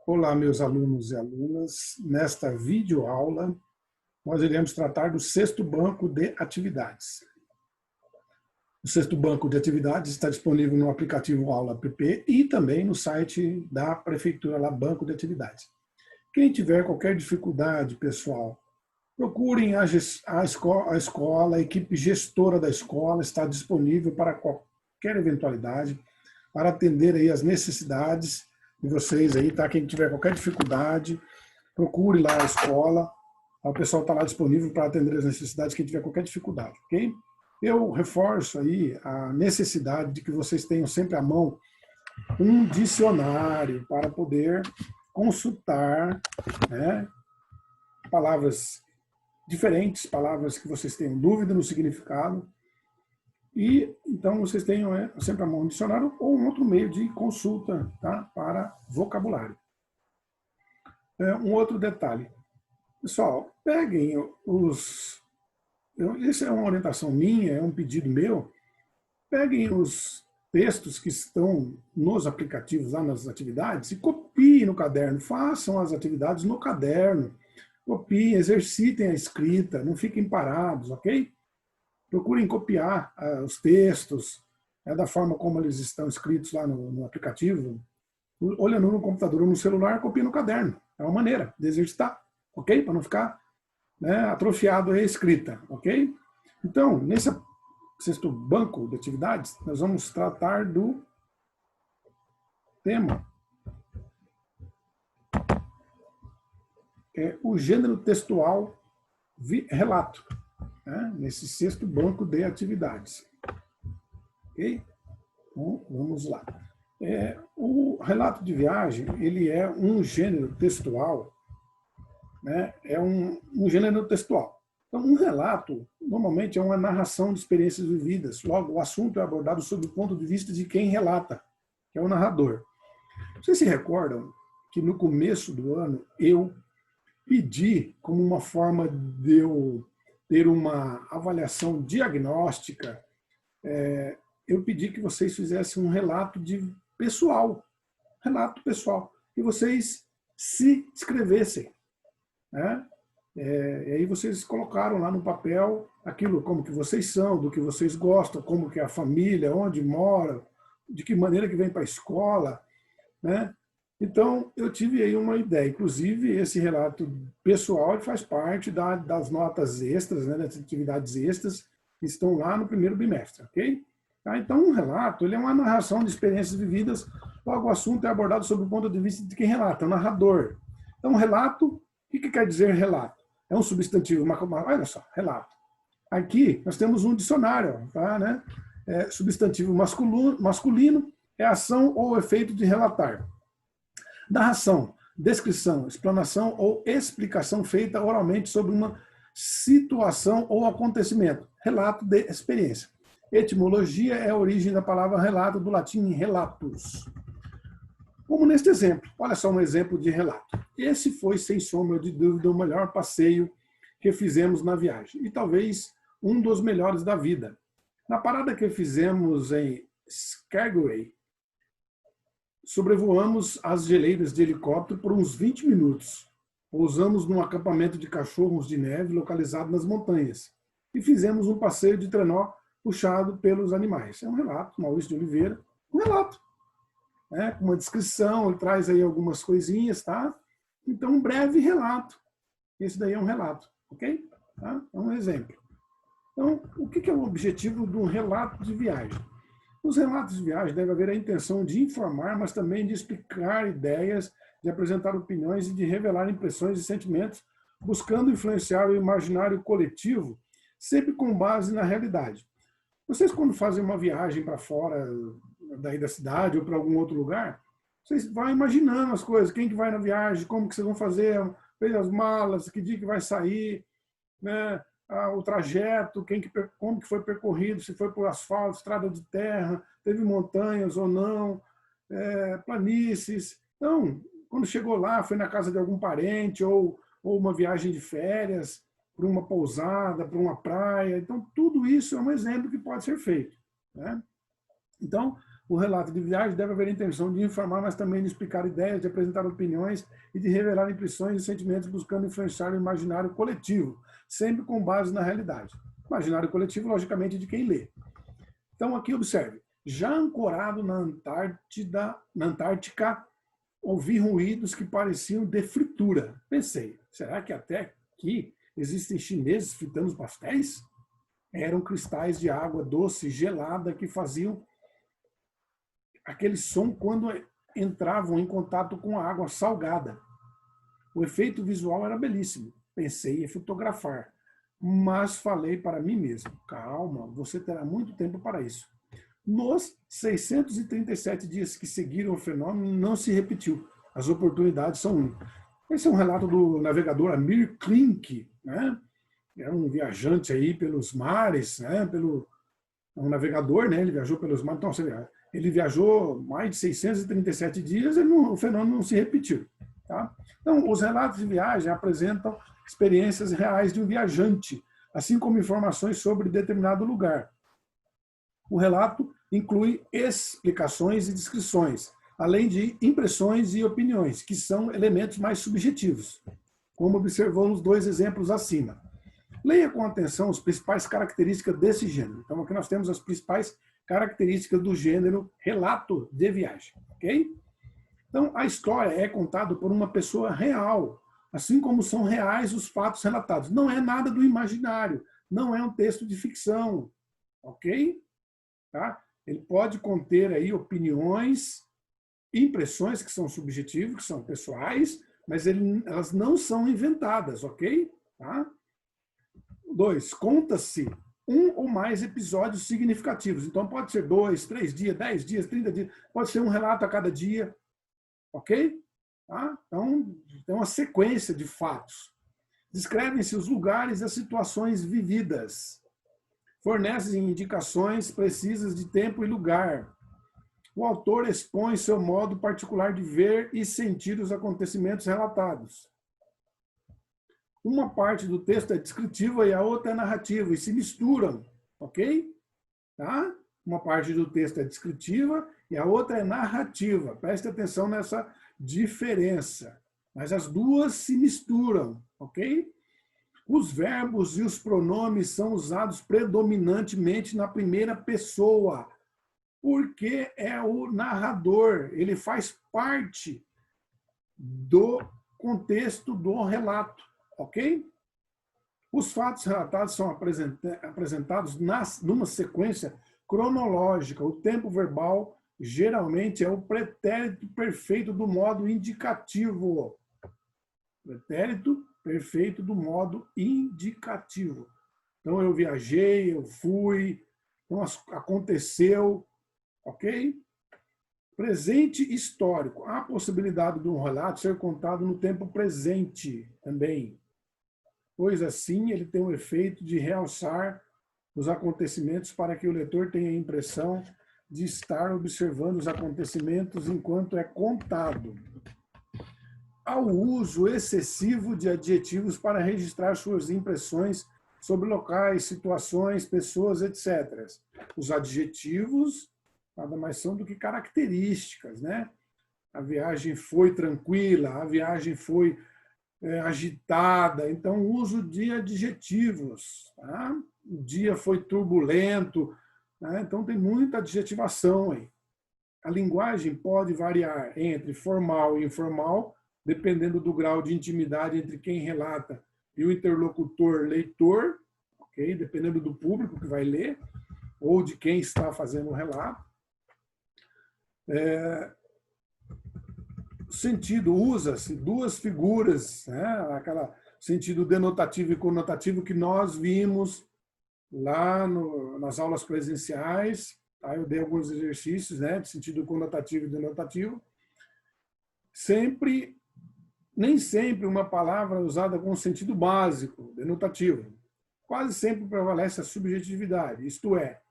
Olá, meus alunos e alunas. Nesta videoaula, nós iremos tratar do sexto banco de atividades. O sexto banco de atividades está disponível no aplicativo Aula App e também no site da Prefeitura, lá, Banco de Atividades. Quem tiver qualquer dificuldade, pessoal, procurem a escola, a equipe gestora da escola está disponível para qualquer eventualidade, para atender aí as necessidades de vocês aí, tá? Quem tiver qualquer dificuldade, procure lá a escola. O pessoal está lá disponível para atender as necessidades, quem tiver qualquer dificuldade, ok? Eu reforço aí a necessidade de que vocês tenham sempre à mão um dicionário para poder consultar, né, palavras diferentes, palavras que vocês tenham dúvida no significado. E então vocês tenham sempre à mão um dicionário ou um outro meio de consulta, tá, para vocabulário. Um outro detalhe. Pessoal, peguem essa é uma orientação minha, é um pedido meu. Peguem os textos que estão nos aplicativos, lá nas atividades, e copiem no caderno. Façam as atividades no caderno. Copiem, exercitem a escrita, não fiquem parados, ok? Procurem copiar os textos, da forma como eles estão escritos lá no aplicativo. Olhando no computador ou no celular, copiem no caderno. É uma maneira de exercitar, ok? Para não ficar, né, atrofiado a escrita, ok? Então, nesse sexto banco de atividades, nós vamos tratar do tema o gênero textual relato, né, nesse sexto banco de atividades. Ok? Então, vamos lá. O relato de viagem, ele é um gênero textual, né, é um gênero textual. Então, um relato, normalmente, é uma narração de experiências vividas. Logo, o assunto é abordado sob o ponto de vista de quem relata, que é o narrador. Vocês se recordam que no começo do ano eu pedi, como uma forma de eu ter uma avaliação diagnóstica, eu pedi que vocês fizessem um relato pessoal, que vocês se escrevessem, né? E aí vocês colocaram lá no papel aquilo, como que vocês são, do que vocês gostam, como que é a família, onde mora, de que maneira que vem para a escola, né? Então, eu tive aí uma ideia. Inclusive, esse relato pessoal faz parte das notas extras, né, das atividades extras que estão lá no primeiro bimestre, ok? Tá? Então, um relato, ele é uma narração de experiências vividas, logo o assunto é abordado sob o ponto de vista de quem relata, é o narrador. Então, relato, o que quer dizer relato? É um substantivo, olha só, relato. Aqui, nós temos um dicionário, tá, né? Substantivo masculino é ação ou efeito de relatar. Narração, descrição, explanação ou explicação feita oralmente sobre uma situação ou acontecimento. Relato de experiência. Etimologia é a origem da palavra relato, do latim relatus. Como neste exemplo. Olha só um exemplo de relato. Esse foi, sem sombra de dúvida, o melhor passeio que fizemos na viagem. E talvez um dos melhores da vida. Na parada que fizemos em Skagway, sobrevoamos as geleiras de helicóptero por uns 20 minutos. Pousamos num acampamento de cachorros de neve localizado nas montanhas. E fizemos um passeio de trenó puxado pelos animais. É um relato, Maurício de Oliveira. Um relato. Com uma descrição, ele traz aí algumas coisinhas, tá? Então, um breve relato. Esse daí é um relato, ok? Tá? É um exemplo. Então, o que é o objetivo de um relato de viagem? Nos relatos de viagem deve haver a intenção de informar, mas também de explicar ideias, de apresentar opiniões e de revelar impressões e sentimentos, buscando influenciar o imaginário coletivo, sempre com base na realidade. Vocês, quando fazem uma viagem para fora daí da cidade ou para algum outro lugar, vocês vão imaginando as coisas, quem que vai na viagem, como que vocês vão fazer, fez as malas, que dia que vai sair, né? O trajeto, como que foi percorrido, se foi por asfalto, estrada de terra, teve montanhas ou não, planícies. Então, quando chegou lá, foi na casa de algum parente ou uma viagem de férias, para uma pousada, para uma praia. Então, tudo isso é um exemplo que pode ser feito, né? Então, O relato de viagem deve haver a intenção de informar, mas também de explicar ideias, de apresentar opiniões e de revelar impressões e sentimentos buscando influenciar o imaginário coletivo, sempre com base na realidade. Imaginário coletivo, logicamente, de quem lê. Então, aqui observe. Já ancorado na Antártica, ouvi ruídos que pareciam de fritura. Pensei, será que até aqui existem chineses fritando os pastéis? Eram cristais de água doce gelada que faziam aquele som quando entravam em contato com a água salgada. O efeito visual era belíssimo. Pensei em fotografar, mas falei para mim mesmo, calma, você terá muito tempo para isso. Nos 637 dias que seguiram o fenômeno, não se repetiu. As oportunidades são únicas. Esse é um relato do navegador Amir Klink, né? É um viajante aí pelos mares, né? Um navegador, né? Ele viajou pelos mares. Então, ele viajou mais de 637 dias e o fenômeno não se repetiu. Tá? Então, os relatos de viagem apresentam experiências reais de um viajante, assim como informações sobre determinado lugar. O relato inclui explicações e descrições, além de impressões e opiniões, que são elementos mais subjetivos, como observou nos dois exemplos acima. Leia com atenção as principais características desse gênero. Então, aqui nós temos as principais características do gênero relato de viagem. Ok? Então, a história é contada por uma pessoa real, assim como são reais os fatos relatados. Não é nada do imaginário, não é um texto de ficção. Ok? Tá? Ele pode conter aí opiniões, impressões que são subjetivas, que são pessoais, mas elas não são inventadas, ok? Tá? 2. Conta-se um ou mais episódios significativos. Então, pode ser 2, 3 dias, 10 dias, 30 dias. Pode ser um relato a cada dia. Ok? Tá? Então, tem uma sequência de fatos. Descrevem-se os lugares e as situações vividas. Fornecem indicações precisas de tempo e lugar. O autor expõe seu modo particular de ver e sentir os acontecimentos relatados. Uma parte do texto é descritiva e a outra é narrativa, e se misturam, ok? Tá? Uma parte do texto é descritiva e a outra é narrativa. Preste atenção nessa diferença. Mas as duas se misturam, ok? Os verbos e os pronomes são usados predominantemente na primeira pessoa, porque é o narrador, ele faz parte do contexto do relato. Ok? Os fatos relatados são apresentados numa sequência cronológica. O tempo verbal geralmente é o pretérito perfeito do modo indicativo. Pretérito perfeito do modo indicativo. Então, eu viajei, eu fui, então, aconteceu, ok? Presente histórico. Há a possibilidade de um relato ser contado no tempo presente também, pois assim ele tem o efeito de realçar os acontecimentos para que o leitor tenha a impressão de estar observando os acontecimentos enquanto é contado. Há o uso excessivo de adjetivos para registrar suas impressões sobre locais, situações, pessoas, etc. Os adjetivos nada mais são do que características, né? A viagem foi tranquila, a viagem foi agitada, então uso de adjetivos. Tá? O dia foi turbulento, né? Então tem muita adjetivação aí. A linguagem pode variar entre formal e informal, dependendo do grau de intimidade entre quem relata e o interlocutor leitor, ok? Dependendo do público que vai ler, ou de quem está fazendo o relato. Sentido, usa-se duas figuras, né? Aquela sentido denotativo e conotativo que nós vimos lá nas aulas presenciais. Tá? Eu dei alguns exercícios, né, de sentido conotativo e denotativo. Nem sempre uma palavra usada com sentido básico, denotativo. Quase sempre prevalece a subjetividade, isto é,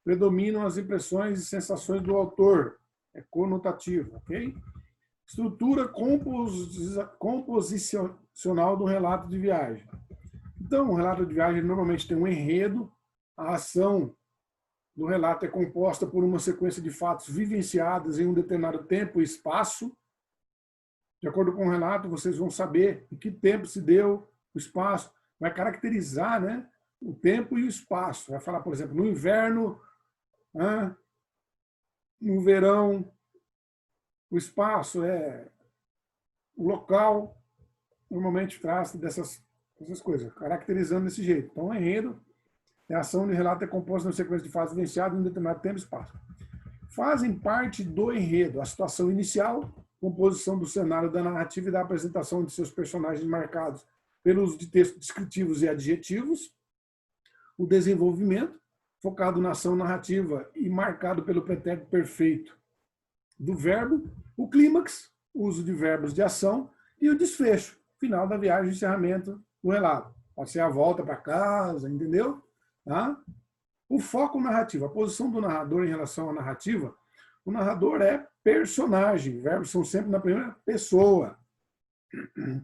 predominam as impressões e sensações do autor, é conotativo, ok? Estrutura composicional do relato de viagem. Então, o relato de viagem normalmente tem um enredo, a ação do relato é composta por uma sequência de fatos vivenciados em um determinado tempo e espaço. De acordo com o relato, vocês vão saber em que tempo se deu o espaço, vai caracterizar, né, o tempo e o espaço. Vai falar, por exemplo, no inverno, no verão, o espaço é o local, normalmente traz dessas coisas, caracterizando desse jeito. Então, o enredo é a ação de relato é composta de uma sequência de fatos vivenciadas em um determinado tempo e espaço. Fazem parte do enredo a situação inicial, composição do cenário da narrativa e da apresentação de seus personagens marcados pelo uso de textos descritivos e adjetivos, o desenvolvimento, focado na ação narrativa e marcado pelo pretérito perfeito do verbo, o clímax, uso de verbos de ação, e o desfecho, final da viagem, encerramento do relato. Pode ser a volta para casa, entendeu? Tá? O foco narrativo, a posição do narrador em relação à narrativa, o narrador é personagem, verbos são sempre na primeira pessoa.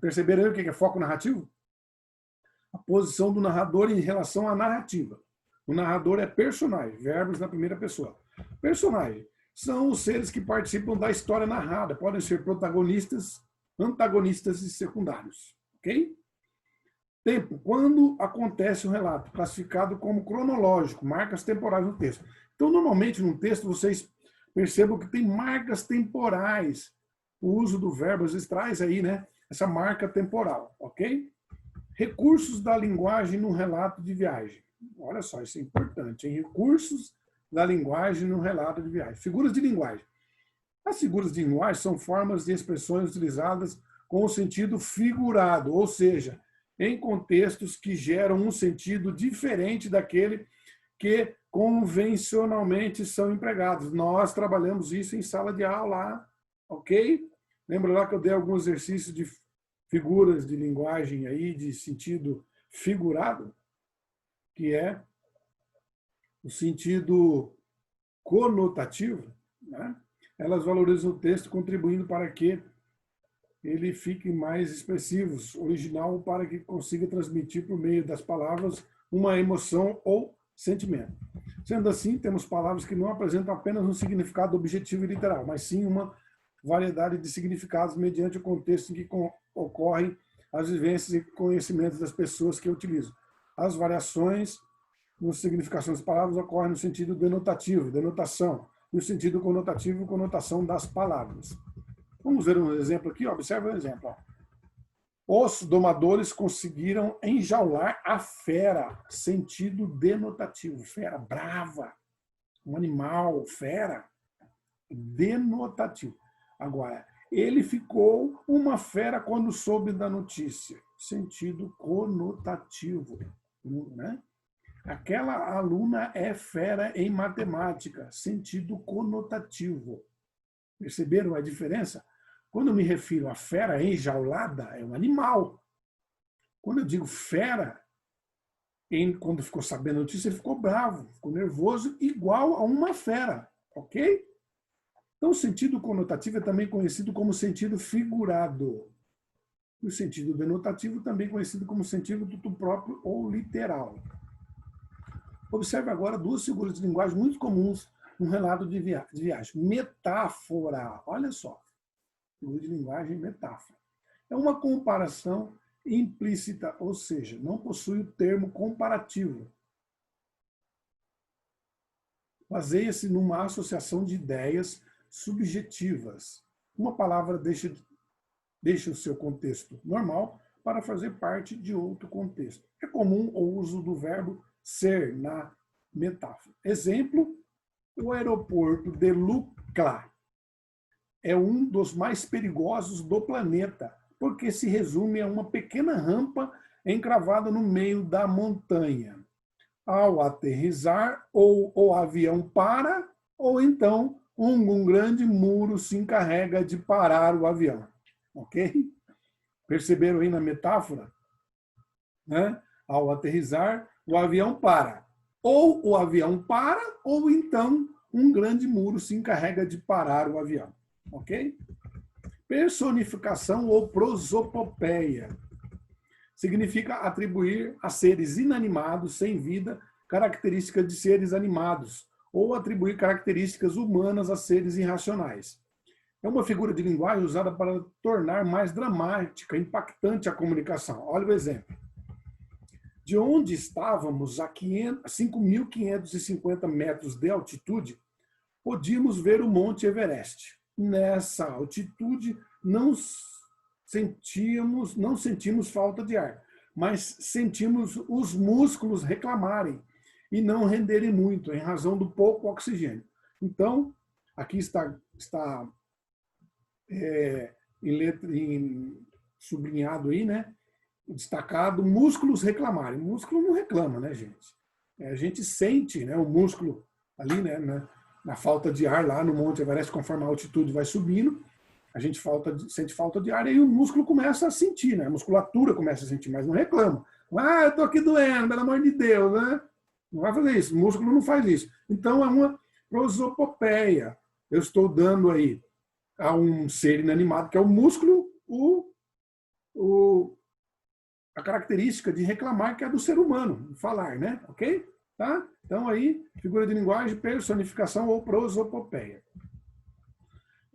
Perceberam aí o que é foco narrativo? A posição do narrador em relação à narrativa. O narrador é personagem, verbos na primeira pessoa. Personagem são os seres que participam da história narrada, podem ser protagonistas, antagonistas e secundários. Ok? Tempo, quando acontece o relato, classificado como cronológico, marcas temporais no texto. Então, normalmente, no texto, vocês percebam que tem marcas temporais. O uso do verbo, às vezes, traz aí, né, essa marca temporal, ok? Recursos da linguagem no relato de viagem. Olha só, isso é importante, hein? Recursos da linguagem no relato de viagem. Figuras de linguagem. As figuras de linguagem são formas de expressões utilizadas com o sentido figurado, ou seja, em contextos que geram um sentido diferente daquele que convencionalmente são empregados. Nós trabalhamos isso em sala de aula, ok? Lembra lá que eu dei alguns exercícios de figuras de linguagem aí, de sentido figurado, que é o sentido conotativo, né? Elas valorizam o texto, contribuindo para que ele fique mais expressivo, original, para que consiga transmitir por meio das palavras uma emoção ou sentimento. Sendo assim, temos palavras que não apresentam apenas um significado objetivo e literal, mas sim uma variedade de significados mediante o contexto em que ocorrem as vivências e conhecimentos das pessoas que utilizam. As variações nas significações das palavras ocorrem no sentido denotativo, denotação, no sentido conotativo, conotação das palavras. Vamos ver um exemplo aqui, observa um exemplo. Os domadores conseguiram enjaular a fera, sentido denotativo, fera brava, um animal, fera, denotativo. Agora, ele ficou uma fera quando soube da notícia, sentido conotativo, né? Aquela aluna é fera em matemática, sentido conotativo. Perceberam a diferença? Quando eu me refiro a fera enjaulada, é um animal. Quando eu digo fera, quando ficou sabendo a notícia, ele ficou bravo, ficou nervoso, igual a uma fera, ok? Então, o sentido conotativo é também conhecido como sentido figurado. E o sentido denotativo também conhecido como sentido tudo próprio ou literal. Observe agora duas figuras de linguagem muito comuns no relato de viagem. Metáfora, olha só. Figura de linguagem, metáfora. É uma comparação implícita, ou seja, não possui o termo comparativo. Baseia-se numa associação de ideias subjetivas. Uma palavra deixa o seu contexto normal para fazer parte de outro contexto. É comum o uso do verbo ser na metáfora. Exemplo, o aeroporto de Lukla é um dos mais perigosos do planeta, porque se resume a uma pequena rampa encravada no meio da montanha. Ao aterrissar, ou o avião para, ou então um grande muro se encarrega de parar o avião. Ok? Perceberam aí na metáfora? Né? Ao aterrissar, o avião para. Ou o avião para, ou então um grande muro se encarrega de parar o avião. Ok? Personificação ou prosopopeia. Significa atribuir a seres inanimados, sem vida, características de seres animados, ou atribuir características humanas a seres irracionais. É uma figura de linguagem usada para tornar mais dramática, impactante a comunicação. Olha o exemplo. De onde estávamos a 5.550 metros de altitude, podíamos ver o Monte Everest. Nessa altitude, não sentimos falta de ar, mas sentimos os músculos reclamarem e não renderem muito, em razão do pouco oxigênio. Então, aqui está sublinhado aí, né? Destacado, músculos reclamarem. Músculo não reclama, né, gente? A gente sente, né, o músculo ali, né, na falta de ar lá no Monte Everest, conforme a altitude vai subindo, a gente sente falta de ar e aí o músculo começa a sentir, né? A musculatura começa a sentir, mas não reclama. Ah, eu tô aqui doendo, pelo amor de Deus, né? Não vai fazer isso, o músculo não faz isso. Então é uma prosopopeia. Eu estou dando aí a um ser inanimado, que é o músculo, a característica de reclamar, que é do ser humano, falar, né? Ok? Tá? Então aí, figura de linguagem, personificação ou prosopopeia.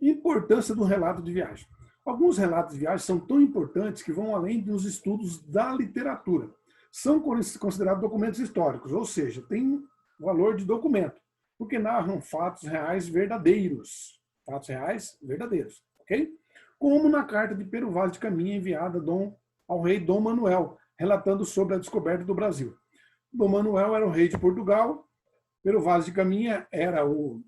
Importância do relato de viagem. Alguns relatos de viagem são tão importantes que vão além dos estudos da literatura. São considerados documentos históricos, ou seja, têm valor de documento, porque narram fatos reais verdadeiros. Fatos reais verdadeiros, ok? Como na carta de Pero Vaz de Caminha enviada ao rei Dom Manuel, relatando sobre a descoberta do Brasil. Dom Manuel era o rei de Portugal, Pero Vaz de Caminha era o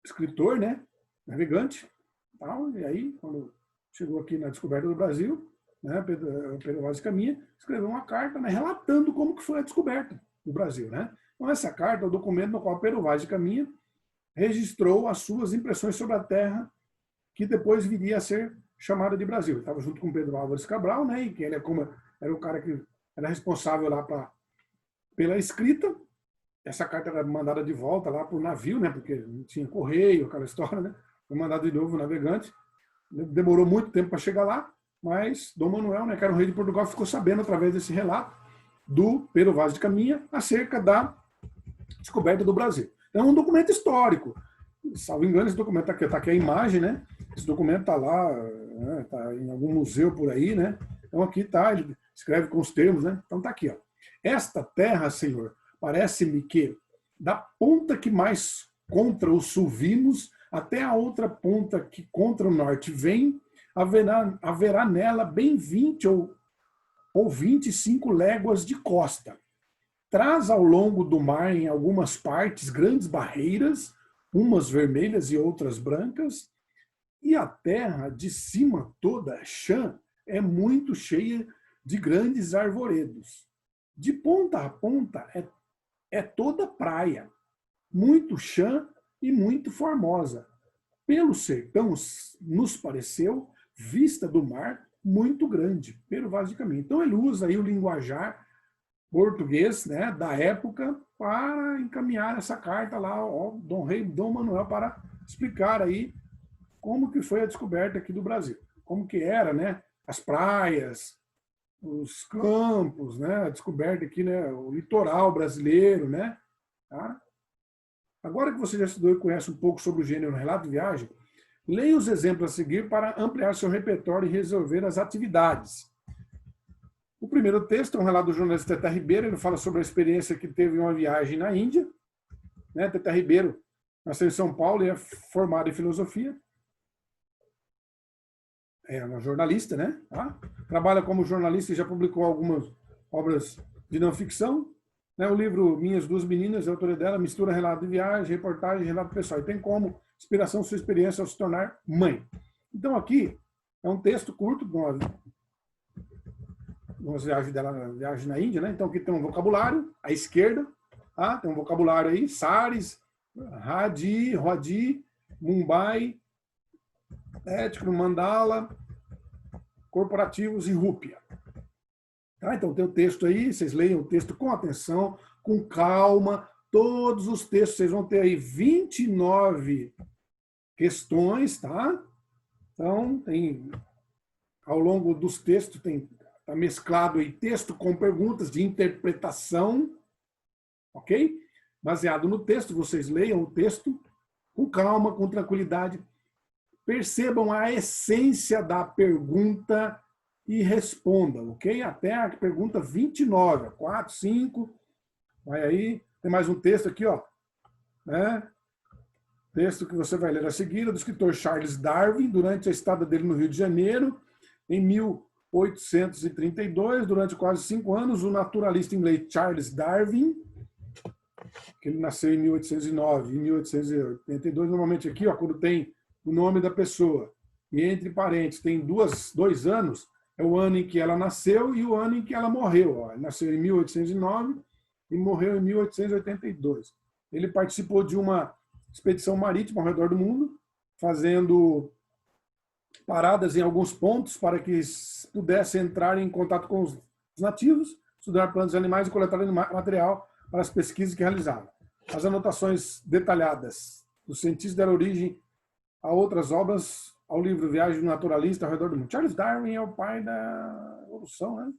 escritor, né, navegante, tal, e aí, quando chegou aqui na descoberta do Brasil, né, Pero Vaz de Caminha escreveu uma carta, né, relatando como que foi a descoberta do Brasil, né? Então essa carta é o documento no qual Pero Vaz de Caminha registrou as suas impressões sobre a terra que depois viria a ser chamada de Brasil. Ele estava junto com Pedro Álvares Cabral, né, e que ele era o cara que era responsável lá pela escrita. Essa carta era mandada de volta lá por navio, né, porque não tinha correio, aquela história, né? Foi mandado de novo o navegante. Demorou muito tempo para chegar lá, mas Dom Manuel, né, que era o rei de Portugal, ficou sabendo através desse relato do Pero Vaz de Caminha acerca da descoberta do Brasil. É um documento histórico. Salvo engano, esse documento está aqui a imagem, né? Esse documento está lá, né? Tá em algum museu por aí, né? Então aqui está, ele escreve com os termos, né? Então está aqui, ó. Esta terra, Senhor, parece-me que da ponta que mais contra o sul vimos, até a outra ponta que contra o norte vem, haverá nela bem 20 ou 25 léguas de costa. Traz ao longo do mar, em algumas partes, grandes barreiras, umas vermelhas e outras brancas, e a terra de cima toda, chã, é muito cheia de grandes arvoredos. De ponta a ponta é toda praia, muito chã e muito formosa. Pelo sertão nos pareceu vista do mar muito grande, Pero Vaz de Caminha. Então ele usa aí o linguajar português, né, da época para encaminhar essa carta lá ao rei Dom Manuel para explicar aí como que foi a descoberta aqui do Brasil, como que era, né, as praias, os campos, né, a descoberta aqui, né, o litoral brasileiro, né, tá? Agora que você já estudou e conhece um pouco sobre o gênero relato de viagem, leia os exemplos a seguir para ampliar seu repertório e resolver as atividades. O primeiro texto é um relato do jornalista Teta Ribeiro, ele fala sobre a experiência que teve em uma viagem na Índia. Né? Teta Ribeiro nasceu em São Paulo e é formado em filosofia. É uma jornalista, né? Tá? Trabalha como jornalista e já publicou algumas obras de não ficção. Né? O livro Minhas Duas Meninas, a autoria dela, mistura relato de viagem, reportagem e relato pessoal. E tem como inspiração sua experiência ao se tornar mãe. Então aqui é um texto curto, uma viagem na Índia, né? Então aqui tem um vocabulário à esquerda, tá? Tem um vocabulário aí, Sares, Rodi, Mumbai, ético, mandala, corporativos e rúpia. Tá? Então tem o texto aí, vocês leiam o texto com atenção, com calma, todos os textos, vocês vão ter aí 29 questões, tá? Então tem, ao longo dos textos, está mesclado aí texto com perguntas de interpretação, ok? baseado no texto, vocês leiam o texto com calma, com tranquilidade, percebam a essência da pergunta e respondam, ok? Até a pergunta 29, 4, 5, vai aí, tem mais um texto aqui, ó, né? Texto que você vai ler a seguir, do escritor Charles Darwin, durante a estada dele no Rio de Janeiro, em 1832, durante quase 5 anos, o naturalista inglês Charles Darwin, que ele nasceu em 1809 e 1882, normalmente aqui, ó, quando tem o nome da pessoa, e entre parênteses tem 2 anos, é o ano em que ela nasceu e o ano em que ela morreu. Ó. Ele nasceu em 1809 e morreu em 1882. Ele participou de uma expedição marítima ao redor do mundo, fazendo paradas em alguns pontos para que pudesse entrar em contato com os nativos, estudar plantas e animais e coletar material para as pesquisas que realizava. As anotações detalhadas dos cientistas deram origem a outras obras, ao livro Viagem do Naturalista ao Redor do Mundo. Charles Darwin é o pai da evolução, né?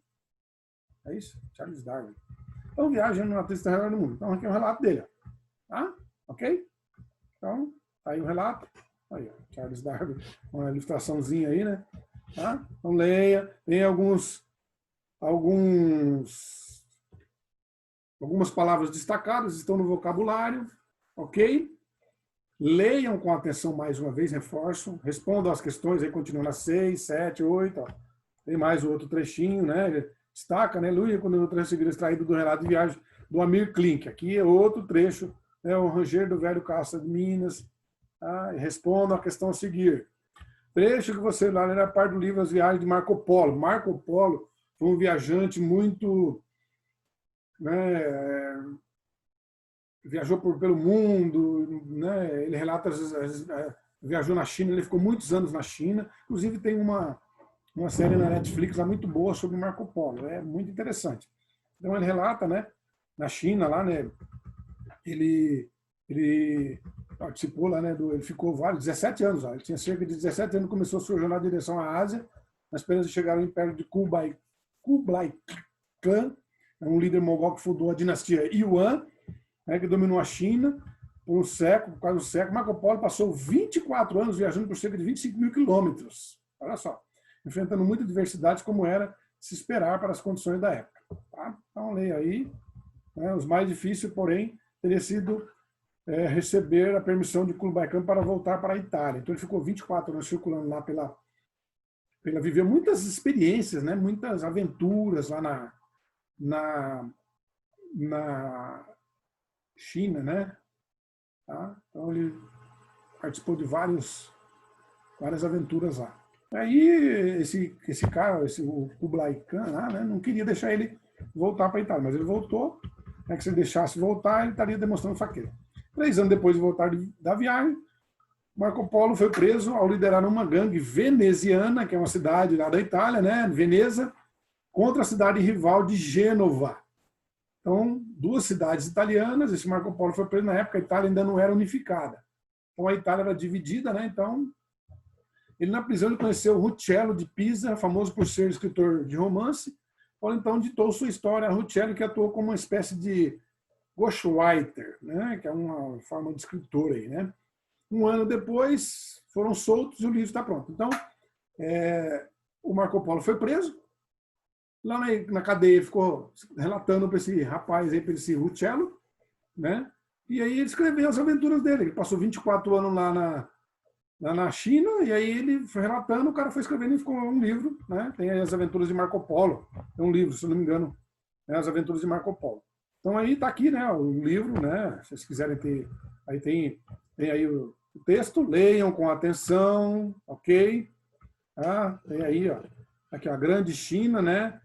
É isso? Charles Darwin. Então, Viagem do Naturalista ao Redor do Mundo. Então, aqui é o relato dele. Tá? Ok? Então, tá aí o relato. Aí, ó, Charles Darwin, uma ilustraçãozinha aí, né? Tá? Então, leia. Tem algumas palavras destacadas, estão no vocabulário, ok? Leiam com atenção mais uma vez, reforço, respondam as questões, aí continuam nas 6, 7, 8, ó. Tem mais outro trechinho, né? Destaca, né? Luia, quando eu trouxe extraído do relato de viagem do Amir Klink. Aqui é outro trecho, né? O Ranger do Velho Caça de Minas. Tá? Respondam a questão a seguir. Trecho que você lá era parte do livro As Viagens de Marco Polo. Marco Polo foi um viajante muito, né, viajou pelo mundo, né? Ele relata, viajou na China, ele ficou muitos anos na China. Inclusive tem uma série na Netflix lá muito boa sobre Marco Polo, é muito interessante. Então ele relata, né, na China lá, né, ele participou lá, né, ele ficou 17 anos, ó, ele tinha cerca de 17 anos, começou a sua jornada em direção à Ásia, na esperança de chegar ao Império de Kublai Khan, um líder mogol que fundou a dinastia Yuan, né, que dominou a China por um século, quase um século. Marco Polo passou 24 anos viajando por cerca de 25 mil quilômetros. Olha só, enfrentando muita diversidade, como era se esperar para as condições da época. Tá? Então, leia aí. Né, os mais difíceis, porém, teria sido receber a permissão de Kublai Khan para voltar para a Itália. Então, ele ficou 24 anos circulando lá viveu muitas experiências, né, muitas aventuras lá na China, né? Tá? Então ele participou de várias aventuras lá. Aí esse cara, o Kublai Khan lá, né, não queria deixar ele voltar para a Itália, mas ele voltou. Né, que se ele deixasse voltar, ele estaria demonstrando fraqueza. 3 anos depois de voltar da viagem, Marco Polo foi preso ao liderar uma gangue veneziana, que é uma cidade lá da Itália, né, Veneza, contra a cidade rival de Gênova. Então, 2 cidades italianas, esse Marco Polo foi preso na época, a Itália ainda não era unificada. Então, a Itália era dividida, né? Então, ele na prisão ele conheceu Ruccello de Pisa, famoso por ser escritor de romance. Paulo, então, ditou sua história a Ruccello, que atuou como uma espécie de ghostwriter, né? Que é uma forma de escritor aí, né? 1 ano depois, foram soltos e o livro está pronto. Então, o Marco Polo foi preso. Lá na cadeia ficou relatando para esse rapaz aí, para esse Ruccello, né? E aí ele escreveu as aventuras dele. Ele passou 24 anos lá na China, e aí ele foi relatando, o cara foi escrevendo e ficou um livro, né? Tem aí As Aventuras de Marco Polo. É um livro, se não me engano, né? As Aventuras de Marco Polo. Então aí está aqui, né, o livro, né? Se vocês quiserem ter, aí tem aí o texto, leiam com atenção, ok? Ah, tem aí, ó, aqui a Grande China, né?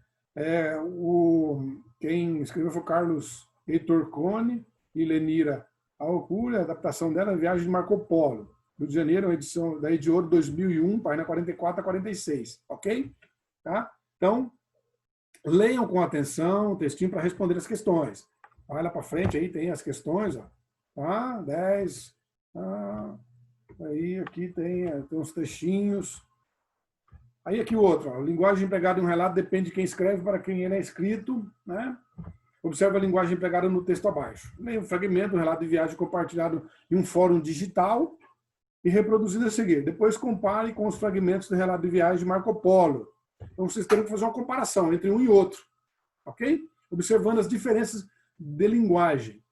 Quem escreveu foi Carlos Heitor Cone e Lenira Alcura, a adaptação dela é Viagem de Marco Polo, Rio de Janeiro, uma edição da Edioro 2001, página 44 a 46, ok? Tá? Então, leiam com atenção o textinho para responder as questões. Vai lá para frente, aí tem as questões, ó, tá? 10, aí aqui tem uns textinhos. Aí aqui o outro, ó, a linguagem empregada em um relato depende de quem escreve para quem ele é escrito, né? Observe a linguagem empregada no texto abaixo. Leia um fragmento, um relato de viagem compartilhado em um fórum digital e reproduzido a seguir. Depois compare com os fragmentos do relato de viagem de Marco Polo. Então vocês terão que fazer uma comparação entre um e outro, ok? Observando as diferenças de linguagem.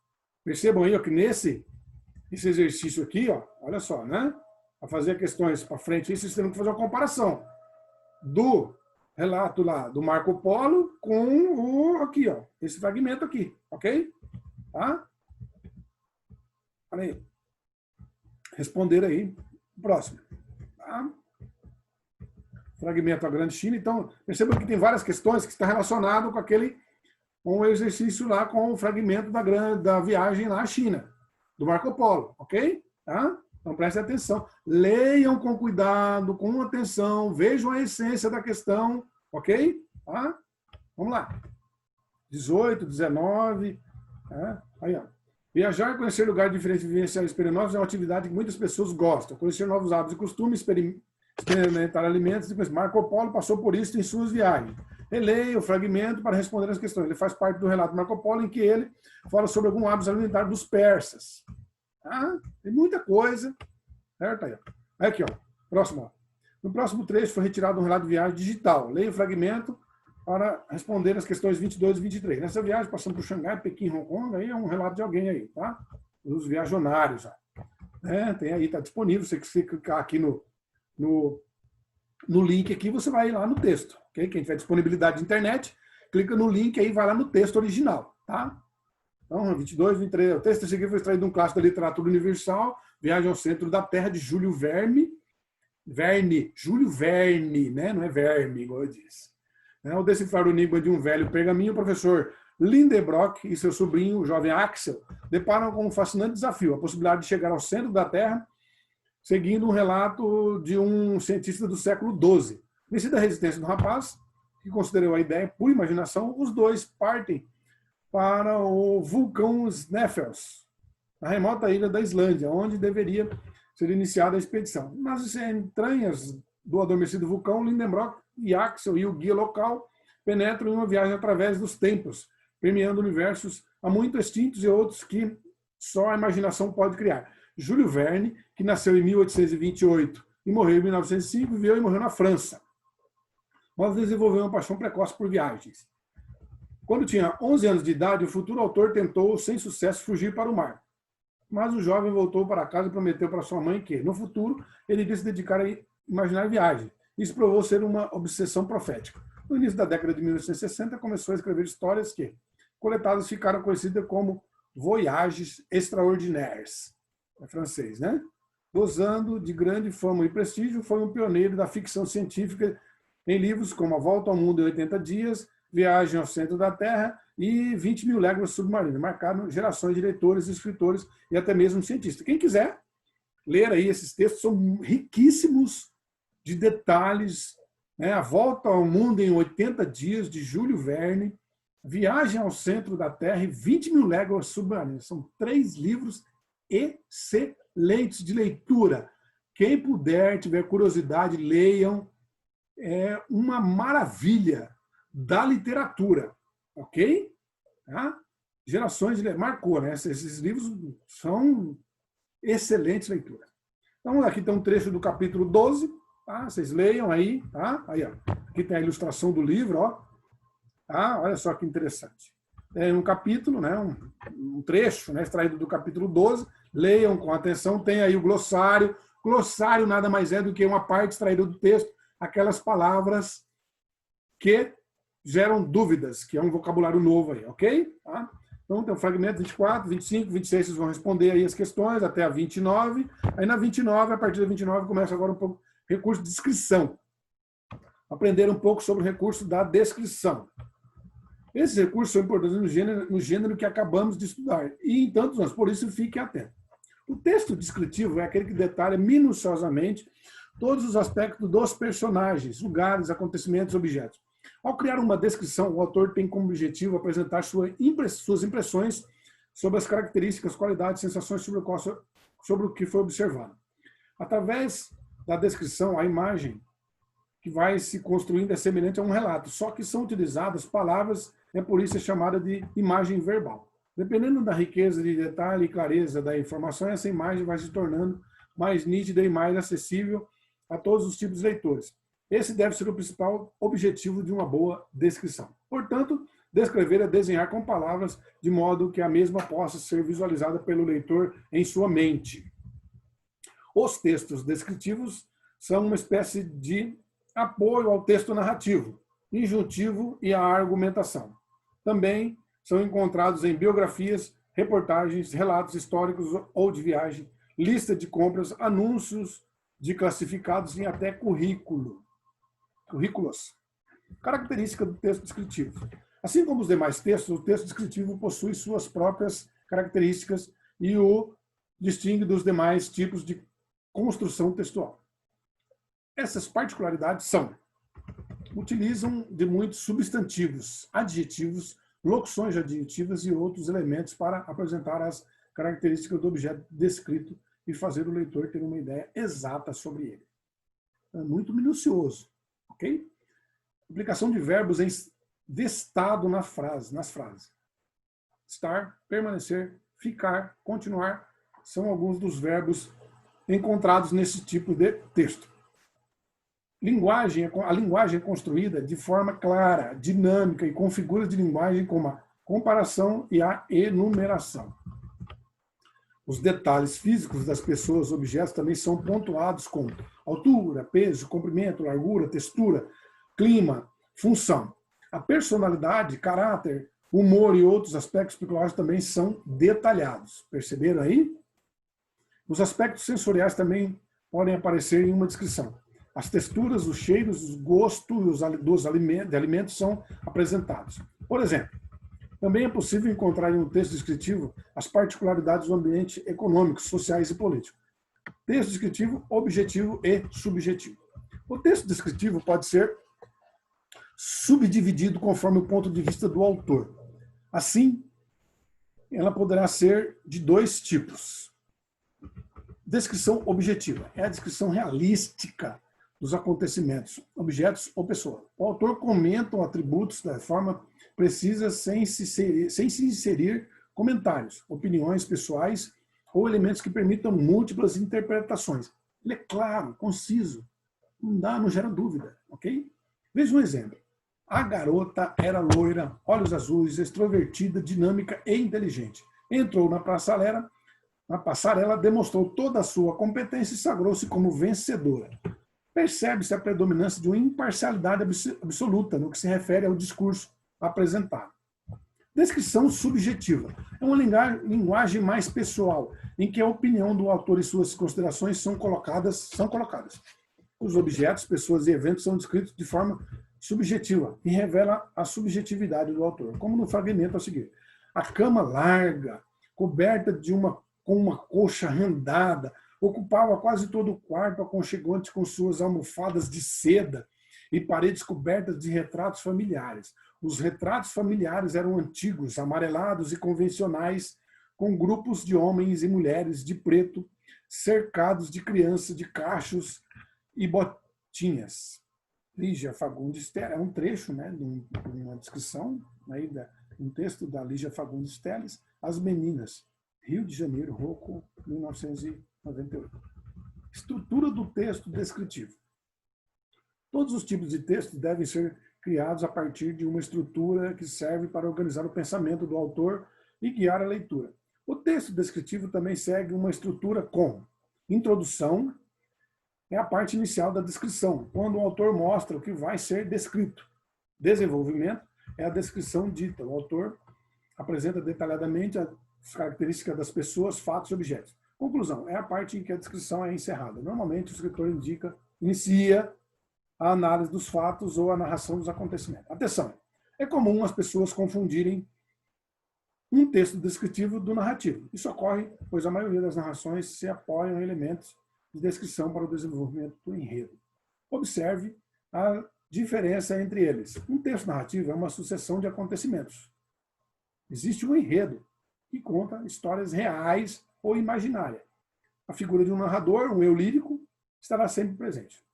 Percebam aí ó, que esse exercício aqui, ó, olha só, né? A fazer questões para frente, vocês terão que fazer uma comparação do relato lá do Marco Polo com o aqui, ó, esse fragmento aqui, ok? Tá? Aí. Responder aí. Próximo. Tá? Fragmento a Grande China. Então, percebam que tem várias questões que estão relacionadas com o exercício lá, com o fragmento da viagem lá à China, do Marco Polo, ok? Tá? Então, prestem atenção. Leiam com cuidado, com atenção, vejam a essência da questão, ok? Tá? Vamos lá. 18, 19. Tá? Aí, ó. Viajar, conhecer lugares diferentes, vivenciar experiências novas é uma atividade que muitas pessoas gostam. Conhecer novos hábitos e costumes, experimentar alimentos. Marco Polo passou por isso em suas viagens. Releia o fragmento para responder as questões. Ele faz parte do relato Marco Polo, em que ele fala sobre algum hábito alimentar dos persas. Tá? Tem muita coisa. Certo? Aí, ó. Aqui, ó. Próximo. Ó. No próximo trecho foi retirado um relato de viagem digital. Leia o fragmento para responder as questões 22 e 23. Nessa viagem, passando por Xangai, Pequim, Hong Kong, aí é um relato de alguém aí, tá? Os viajonários. Tem aí, está disponível. Se clicar aqui no link aqui, você vai lá no texto. Okay? Quem tiver disponibilidade de internet, clica no link aí e vai lá no texto original, tá? Então, 22, 23. O texto a seguir foi extraído de um clássico da literatura universal, Viagem ao Centro da Terra, de Júlio Verne. Júlio Verne, né? Não é Verme, igual eu disse. Ao decifrar o enigma de um velho pergaminho, o professor Lindenbrock e seu sobrinho, o jovem Axel, deparam com um fascinante desafio, a possibilidade de chegar ao centro da Terra, seguindo um relato de um cientista do século XII. Vencida a resistência do rapaz, que considerou a ideia por imaginação, os dois partem para o vulcão Sneffels, na remota ilha da Islândia, onde deveria ser iniciada a expedição. Nas entranhas do adormecido vulcão, Lindenbrock e Axel e o guia local penetram em uma viagem através dos tempos, permeando universos há muito extintos e outros que só a imaginação pode criar. Júlio Verne, que nasceu em 1828 e morreu em 1905, viveu e morreu na França. Mas desenvolveu uma paixão precoce por viagens. Quando tinha 11 anos de idade, o futuro autor tentou, sem sucesso, fugir para o mar. Mas o jovem voltou para casa e prometeu para sua mãe que, no futuro, ele iria se dedicar a imaginar viagens. Isso provou ser uma obsessão profética. No início da década de 1960, começou a escrever histórias que, coletadas, ficaram conhecidas como Voyages Extraordinaires. É francês, né? Gozando de grande fama e prestígio, foi um pioneiro da ficção científica em livros como A Volta ao Mundo em 80 Dias, Viagem ao Centro da Terra e 20 Mil Léguas Submarinas. Marcaram gerações de leitores, escritores e até mesmo cientistas. Quem quiser ler aí esses textos, são riquíssimos de detalhes, né? A Volta ao Mundo em 80 Dias, de Júlio Verne, Viagem ao Centro da Terra e 20 Mil Léguas Submarinas. São 3 livros excelentes de leitura. Quem puder, tiver curiosidade, leiam. É uma maravilha da literatura, ok? Tá? Gerações de marcou, né? Esses livros são excelentes leituras. Então, aqui tem um trecho do capítulo 12, tá? Vocês leiam aí, tá? Aí, ó. Aqui tem a ilustração do livro, ó. Tá? Olha só que interessante. É um capítulo, né? Um trecho, né? Extraído do capítulo 12. Leiam com atenção. Tem aí o glossário. Glossário nada mais é do que uma parte extraída do texto, aquelas palavras que geram dúvidas, que é um vocabulário novo aí, ok? Tá? Então, tem o fragmento 24, 25, 26, vocês vão responder aí as questões até a 29. Aí na 29, a partir da 29, começa agora um pouco recurso de descrição. Aprender um pouco sobre o recurso da descrição. Esses recursos são importantes no gênero que acabamos de estudar, e em tantos anos, por isso fique atento. O texto descritivo é aquele que detalha minuciosamente todos os aspectos dos personagens, lugares, acontecimentos, objetos. Ao criar uma descrição, o autor tem como objetivo apresentar suas impressões sobre as características, qualidades, sensações sobre o que foi observado. Através da descrição, a imagem que vai se construindo é semelhante a um relato, só que são utilizadas palavras por isso é chamada de imagem verbal. Dependendo da riqueza de detalhe e clareza da informação, essa imagem vai se tornando mais nítida e mais acessível a todos os tipos de leitores. Esse deve ser o principal objetivo de uma boa descrição. Portanto, descrever é desenhar com palavras de modo que a mesma possa ser visualizada pelo leitor em sua mente. Os textos descritivos são uma espécie de apoio ao texto narrativo, injuntivo e à argumentação. Também são encontrados em biografias, reportagens, relatos históricos ou de viagem, lista de compras, anúncios de classificados e até currículos. Característica do texto descritivo. Assim como os demais textos, o texto descritivo possui suas próprias características e o distingue dos demais tipos de construção textual. Essas particularidades são: utilizam de muitos substantivos, adjetivos, locuções adjetivas e outros elementos para apresentar as características do objeto descrito e fazer o leitor ter uma ideia exata sobre ele. É muito minucioso, ok? Aplicação de verbos de estado nas frases. Estar, permanecer, ficar, continuar são alguns dos verbos encontrados nesse tipo de texto. A linguagem é construída de forma clara, dinâmica e com figuras de linguagem como a comparação e a enumeração. Os detalhes físicos das pessoas, objetos, também são pontuados com altura, peso, comprimento, largura, textura, clima, função. A personalidade, caráter, humor e outros aspectos psicológicos também são detalhados. Perceberam aí? Os aspectos sensoriais também podem aparecer em uma descrição. As texturas, os cheiros, os gostos dos alimentos são apresentados. Por exemplo, também é possível encontrar em um texto descritivo as particularidades do ambiente econômico, sociais e político. Texto descritivo, objetivo e subjetivo. O texto descritivo pode ser subdividido conforme o ponto de vista do autor. Assim, ela poderá ser de dois tipos. Descrição objetiva é a descrição realística dos acontecimentos, objetos ou pessoa. O autor comenta atributos da forma precisa sem se inserir comentários, opiniões pessoais ou elementos que permitam múltiplas interpretações. Ele é claro, conciso, não gera dúvida, ok? Veja um exemplo. A garota era loira, olhos azuis, extrovertida, dinâmica e inteligente. Entrou na passarela, demonstrou toda a sua competência e sagrou-se como vencedora. Percebe-se a predominância de uma imparcialidade absoluta no que se refere ao discurso apresentado. Descrição subjetiva. É uma linguagem mais pessoal, em que a opinião do autor e suas considerações são colocadas. Os objetos, pessoas e eventos são descritos de forma subjetiva e revela a subjetividade do autor, como no fragmento a seguir. A cama larga, coberta com uma colcha rendada, ocupava quase todo o quarto aconchegante com suas almofadas de seda e paredes cobertas de retratos familiares. Os retratos familiares eram antigos, amarelados e convencionais, com grupos de homens e mulheres de preto, cercados de crianças de cachos e botinhas. Lígia Fagundes Telles, é um trecho, né, de uma descrição, aí, um texto da Lígia Fagundes Telles, As Meninas, Rio de Janeiro, Rocco, 1998. Estrutura do texto descritivo. Todos os tipos de texto devem ser criados a partir de uma estrutura que serve para organizar o pensamento do autor e guiar a leitura. O texto descritivo também segue uma estrutura com introdução, é a parte inicial da descrição, quando o autor mostra o que vai ser descrito. Desenvolvimento é a descrição dita. O autor apresenta detalhadamente as características das pessoas, fatos e objetos. Conclusão é a parte em que a descrição é encerrada. Normalmente, o escritor inicia a análise dos fatos ou a narração dos acontecimentos. Atenção! É comum as pessoas confundirem um texto descritivo do narrativo. Isso ocorre, pois a maioria das narrações se apoiam em elementos de descrição para o desenvolvimento do enredo. Observe a diferença entre eles. Um texto narrativo é uma sucessão de acontecimentos. Existe um enredo que conta histórias reais ou imaginárias. A figura de um narrador, um eu lírico, estará sempre presente.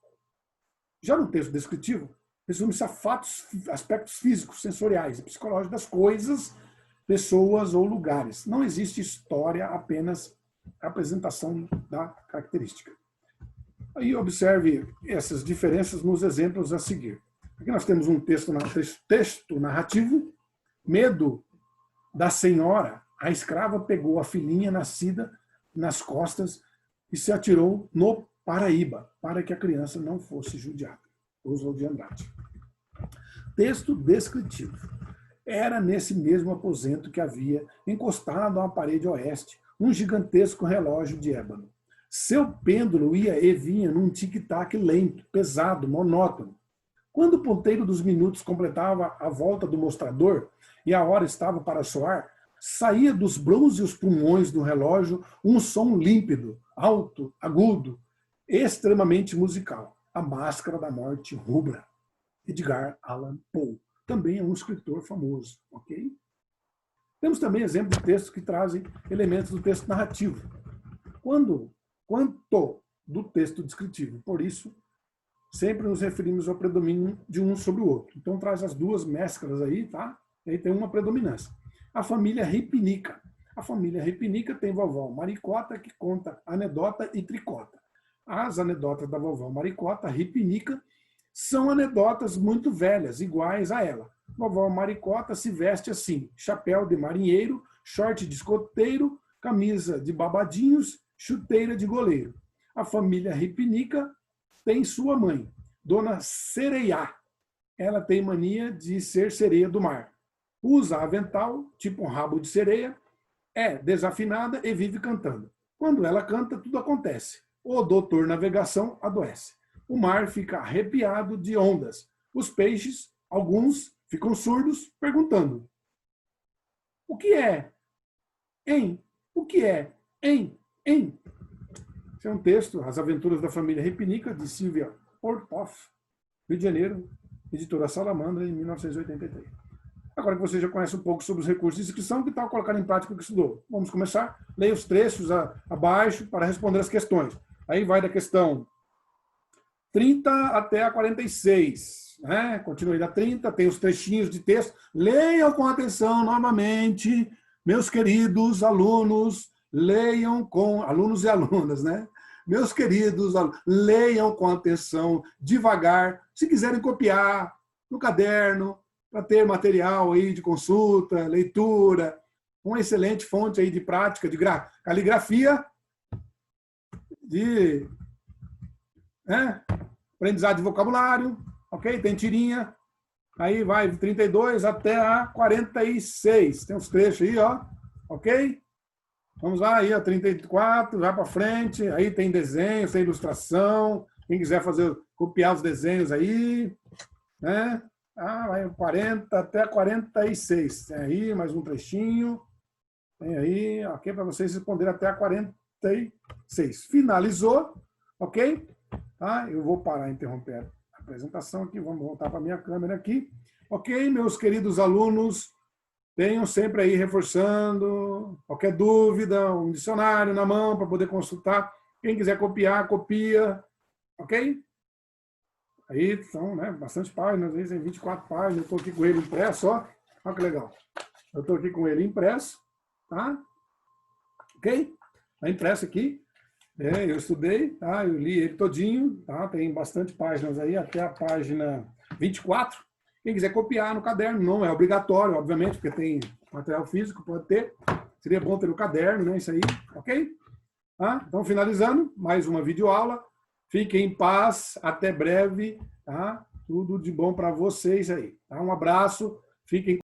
Já no texto descritivo, resume-se a fatos, aspectos físicos, sensoriais e psicológicos das coisas, pessoas ou lugares. Não existe história, apenas apresentação da característica. Aí observe essas diferenças nos exemplos a seguir. Aqui nós temos um texto narrativo. Medo da senhora, a escrava pegou a filhinha nascida nas costas e se atirou no Paraíba, para que a criança não fosse judiada. Oswald de Andrade. Texto descritivo. Era nesse mesmo aposento que havia, encostado à parede oeste, um gigantesco relógio de ébano. Seu pêndulo ia e vinha num tic-tac lento, pesado, monótono. Quando o ponteiro dos minutos completava a volta do mostrador e a hora estava para soar, saía dos brônzeos pulmões do relógio um som límpido, alto, agudo, extremamente musical. A Máscara da Morte Rubra. Edgar Allan Poe. Também é um escritor famoso, ok? Temos também exemplos de textos que trazem elementos do texto narrativo. Quanto do texto descritivo. Por isso, sempre nos referimos ao predomínio de um sobre o outro. Então, traz as duas mesclas aí, tá? E aí tem uma predominância. A família Ripinica. A família Ripinica tem vovó Maricota, que conta anedota e tricota. As anedotas da vovó Maricota, Ripinica, são anedotas muito velhas, iguais a ela. Vovó Maricota se veste assim: chapéu de marinheiro, short de escoteiro, camisa de babadinhos, chuteira de goleiro. A família Ripinica tem sua mãe, Dona Sereiá. Ela tem mania de ser sereia do mar. Usa avental, tipo um rabo de sereia, é desafinada e vive cantando. Quando ela canta, tudo acontece. O doutor Navegação adoece. O mar fica arrepiado de ondas. Os peixes, alguns, ficam surdos, perguntando: o que é? Hein? O que é? Hein? Hein? Esse é um texto, As Aventuras da Família Ripinica, de Silvia Orthoff, Rio de Janeiro, editora Salamandra, em 1983. Agora que você já conhece um pouco sobre os recursos de inscrição, que tal colocar em prática o que estudou? Vamos começar? Leia os trechos abaixo para responder as questões. Aí vai da questão 30 até a 46. Né? Continue da 30, tem os trechinhos de texto. Leiam com atenção novamente, meus queridos alunos, leiam com... Alunos e alunas, né? Meus queridos alunos, leiam com atenção, devagar. Se quiserem copiar no caderno, para ter material aí de consulta, leitura, uma excelente fonte aí de prática, de caligrafia, de aprendizado de vocabulário, ok? Tem tirinha, aí vai de 32 até a 46. Tem uns trechos aí, ó, ok? Vamos lá, aí, ó, 34, vai para frente, aí tem desenhos, tem ilustração, quem quiser copiar os desenhos aí, né? Vai 40 até 46. Tem aí mais um trechinho. Tem aí, ok? Para vocês responderem até a 46. Finalizou, ok? Tá? Eu vou parar, interromper a apresentação aqui. Vamos voltar para a minha câmera aqui. Ok, meus queridos alunos, tenham sempre aí reforçando. Qualquer dúvida, um dicionário na mão para poder consultar. Quem quiser copiar, copia. Ok? Aí são, né, bastante páginas, aí tem 24 páginas, eu estou aqui com ele impresso, ó. Olha que legal. Eu estou aqui com ele impresso, tá? Ok? Está impresso aqui. Eu estudei, tá? Eu li ele todinho, tá? Tem bastante páginas aí, até a página 24. Quem quiser copiar no caderno, não é obrigatório, obviamente, porque tem material físico, pode ter. Seria bom ter no caderno, né? Isso aí, ok? Tá? Então, finalizando, mais uma videoaula. Fiquem em paz, até breve, tá? Tudo de bom para vocês aí. Tá? Um abraço, fiquem